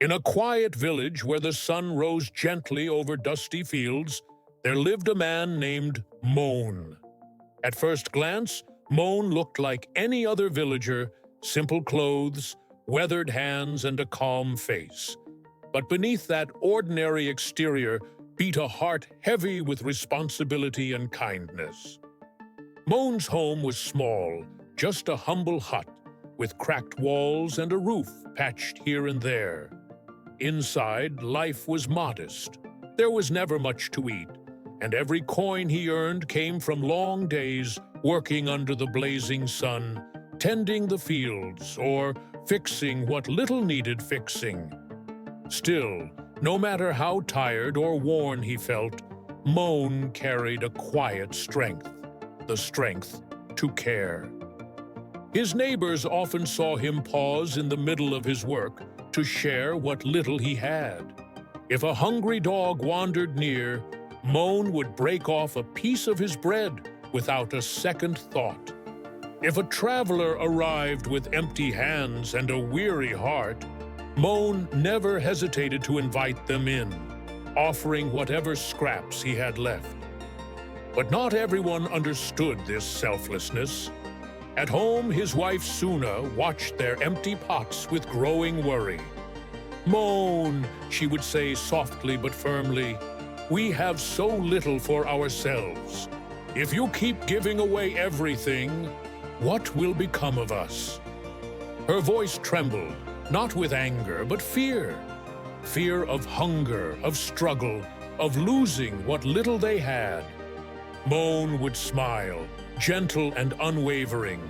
In a quiet village where the sun rose gently over dusty fields, there lived a man named Moan. At first glance, Moan looked like any other villager, simple clothes, weathered hands, and a calm face. But beneath that ordinary exterior beat a heart heavy with responsibility and kindness. Moan's home was small, just a humble hut, with cracked walls and a roof patched here and there. Inside, life was modest. There was never much to eat, and every coin he earned came from long days working under the blazing sun, tending the fields, or fixing what little needed fixing. Still, no matter how tired or worn he felt, Moan carried a quiet strength, the strength to care. His neighbors often saw him pause in the middle of his work to share what little he had. If a hungry dog wandered near, Moan would break off a piece of his bread without a second thought. If a traveler arrived with empty hands and a weary heart, Moan never hesitated to invite them in, offering whatever scraps he had left. But not everyone understood this selflessness. At home, his wife Suna watched their empty pots with growing worry. "Moan," she would say softly but firmly, "we have so little for ourselves. If you keep giving away everything, what will become of us?" Her voice trembled, not with anger, but fear. Fear of hunger, of struggle, of losing what little they had. Moan would smile, gentle and unwavering.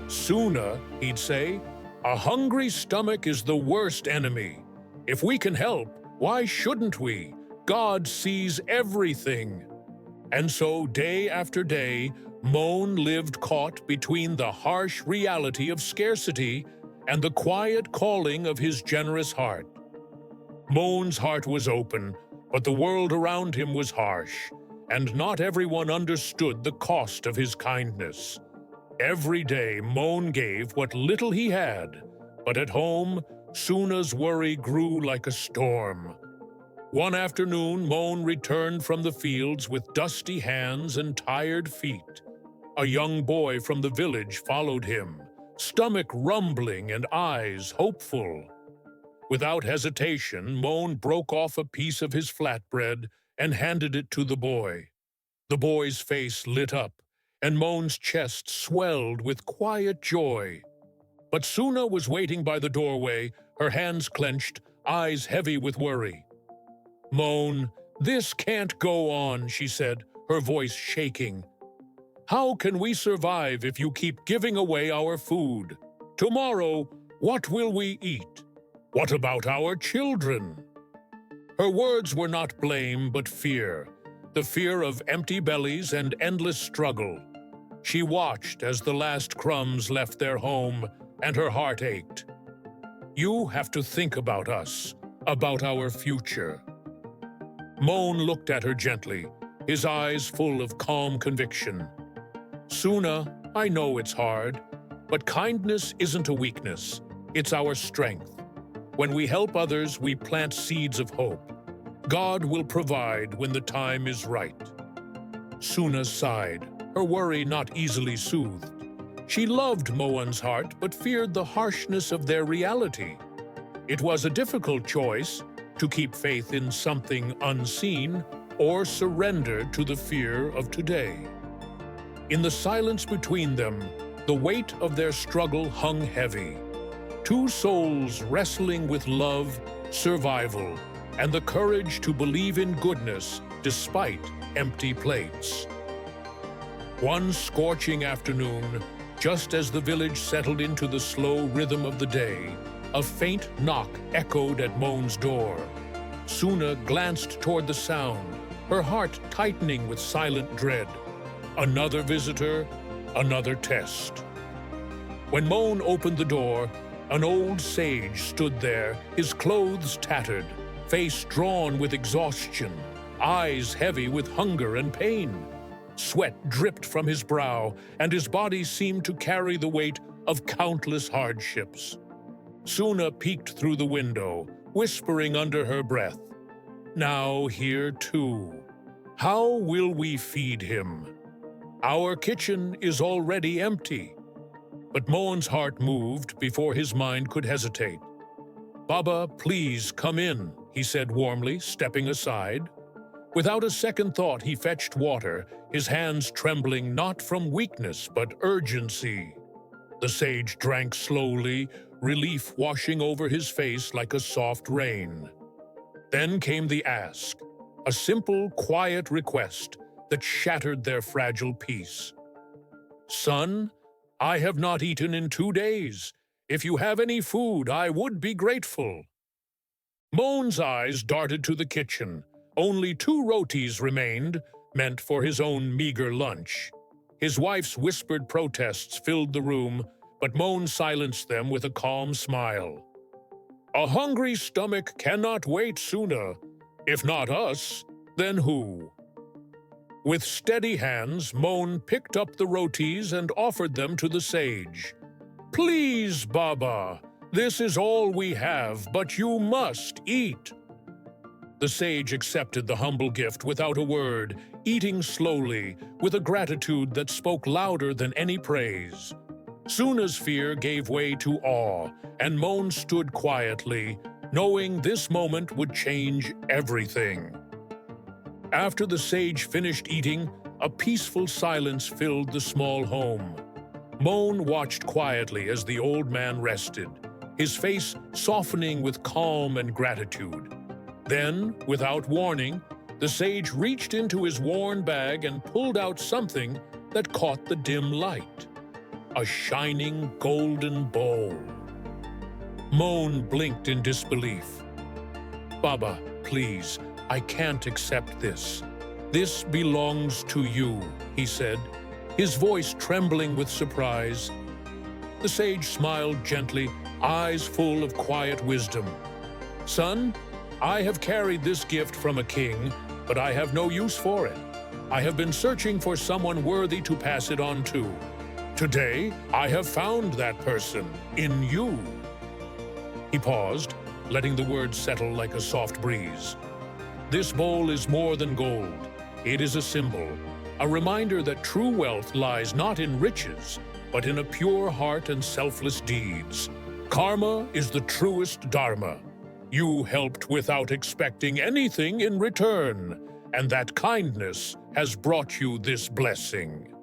"Suna," he'd say, "a hungry stomach is the worst enemy. If we can help, why shouldn't we? God sees everything." And so, day after day, Moan lived caught between the harsh reality of scarcity and the quiet calling of his generous heart. Moan's heart was open, but the world around him was harsh, and not everyone understood the cost of his kindness. Every day Moan gave what little he had, but at home, Suna's worry grew like a storm. One afternoon, Moan returned from the fields with dusty hands and tired feet. A young boy from the village followed him, stomach rumbling and eyes hopeful. Without hesitation, Moan broke off a piece of his flatbread and handed it to the boy. The boy's face lit up, and Moan's chest swelled with quiet joy. But Suna was waiting by the doorway, her hands clenched, eyes heavy with worry. "Moan, this can't go on," she said, her voice shaking. "How can we survive if you keep giving away our food? Tomorrow, what will we eat? What about our children?" Her words were not blame, but fear, the fear of empty bellies and endless struggle. She watched as the last crumbs left their home, and her heart ached. "You have to think about us, about our future." Moan looked at her gently, his eyes full of calm conviction. "Suna, I know it's hard, but kindness isn't a weakness, it's our strength. When we help others, we plant seeds of hope. God will provide when the time is right." Suna sighed, her worry not easily soothed. She loved Moan's heart, but feared the harshness of their reality. It was a difficult choice, to keep faith in something unseen or surrender to the fear of today. In the silence between them, the weight of their struggle hung heavy. Two souls wrestling with love, survival, and the courage to believe in goodness despite empty plates. One scorching afternoon, just as the village settled into the slow rhythm of the day, a faint knock echoed at Moan's door. Suna glanced toward the sound, her heart tightening with silent dread. Another visitor, another test. When Moan opened the door, an old sage stood there, his clothes tattered, face drawn with exhaustion, eyes heavy with hunger and pain. Sweat dripped from his brow, and his body seemed to carry the weight of countless hardships. Suna peeked through the window, whispering under her breath, "Now here too. How will we feed him? Our kitchen is already empty." But Moan's heart moved before his mind could hesitate. "Baba, please come in," he said warmly, stepping aside. Without a second thought, he fetched water, his hands trembling not from weakness but urgency. The sage drank slowly, relief washing over his face like a soft rain. Then came the ask, a simple, quiet request that shattered their fragile peace. "Son, I have not eaten in 2 days. If you have any food, I would be grateful." Moan's eyes darted to the kitchen. Only 2 rotis remained, meant for his own meager lunch. His wife's whispered protests filled the room, but Moan silenced them with a calm smile. "A hungry stomach cannot wait sooner. If not us, then who?" With steady hands, Moan picked up the rotis and offered them to the sage. "Please, Baba, this is all we have, but you must eat." The sage accepted the humble gift without a word, eating slowly, with a gratitude that spoke louder than any praise. Suna's fear gave way to awe, and Moan stood quietly, knowing this moment would change everything. After the sage finished eating, a peaceful silence filled the small home. Moan watched quietly as the old man rested, his face softening with calm and gratitude. Then, without warning, the sage reached into his worn bag and pulled out something that caught the dim light. A shining golden bowl. Moan blinked in disbelief. "Baba, please, I can't accept this. This belongs to you," he said, his voice trembling with surprise. The sage smiled gently, eyes full of quiet wisdom. "Son, I have carried this gift from a king, but I have no use for it. I have been searching for someone worthy to pass it on to. Today, I have found that person in you." He paused, letting the words settle like a soft breeze. "This bowl is more than gold. It is a symbol, a reminder that true wealth lies not in riches, but in a pure heart and selfless deeds. Karma is the truest dharma. You helped without expecting anything in return, and that kindness has brought you this blessing."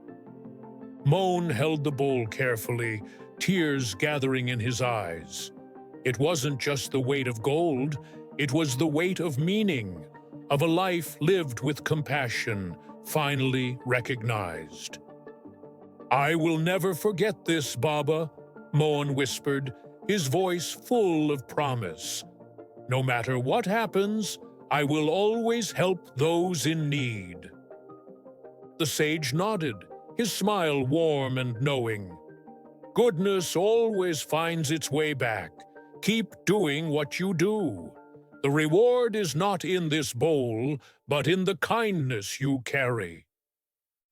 Moan held the bowl carefully, tears gathering in his eyes. It wasn't just the weight of gold, it was the weight of meaning, of a life lived with compassion, finally recognized. "I will never forget this, Baba," Moan whispered, his voice full of promise. "No matter what happens, I will always help those in need." The sage nodded, his smile warm and knowing. "Goodness always finds its way back. Keep doing what you do. The reward is not in this bowl, but in the kindness you carry."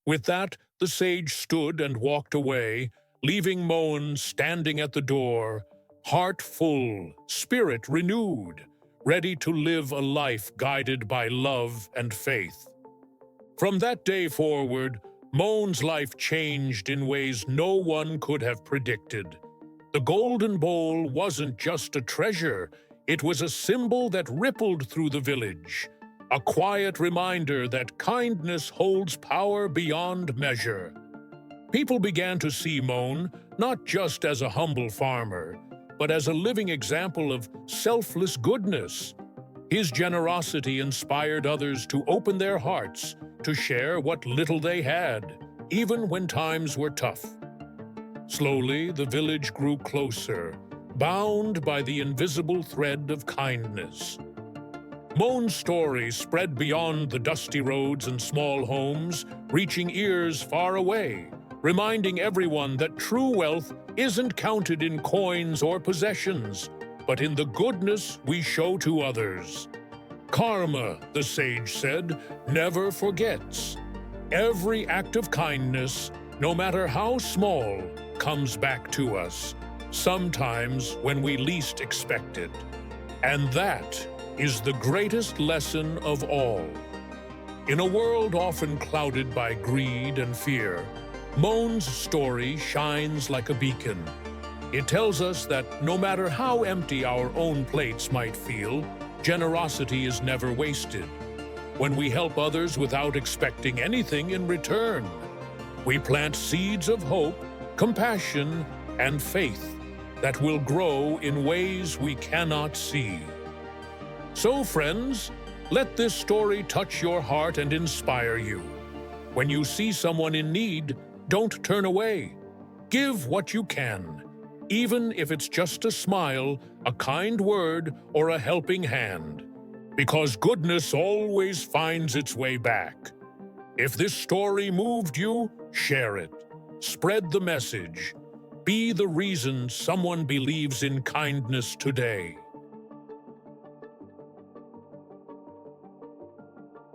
With that, the sage stood and walked away, leaving Moan standing at the door, heart full, spirit renewed, ready to live a life guided by love and faith. From that day forward, Moan's life changed in ways no one could have predicted. The golden bowl wasn't just a treasure, it was a symbol that rippled through the village, a quiet reminder that kindness holds power beyond measure. People began to see Moan not just as a humble farmer, but as a living example of selfless goodness. His generosity inspired others to open their hearts, to share what little they had, even when times were tough. Slowly, the village grew closer, bound by the invisible thread of kindness. Moan's story spread beyond the dusty roads and small homes, reaching ears far away, reminding everyone that true wealth isn't counted in coins or possessions, but in the goodness we show to others. Karma, the sage said, never forgets. Every act of kindness, no matter how small, comes back to us, sometimes when we least expect it. And that is the greatest lesson of all. In a world often clouded by greed and fear, Moan's story shines like a beacon. It tells us that no matter how empty our own plates might feel, generosity is never wasted. When we help others without expecting anything in return, we plant seeds of hope, compassion, and faith that will grow in ways we cannot see. So, friends, let this story touch your heart and inspire you. When you see someone in need, don't turn away. Give what you can, even if it's just a smile, a kind word, or a helping hand, because goodness always finds its way back. If this story moved you, share it. Spread the message. Be the reason someone believes in kindness today.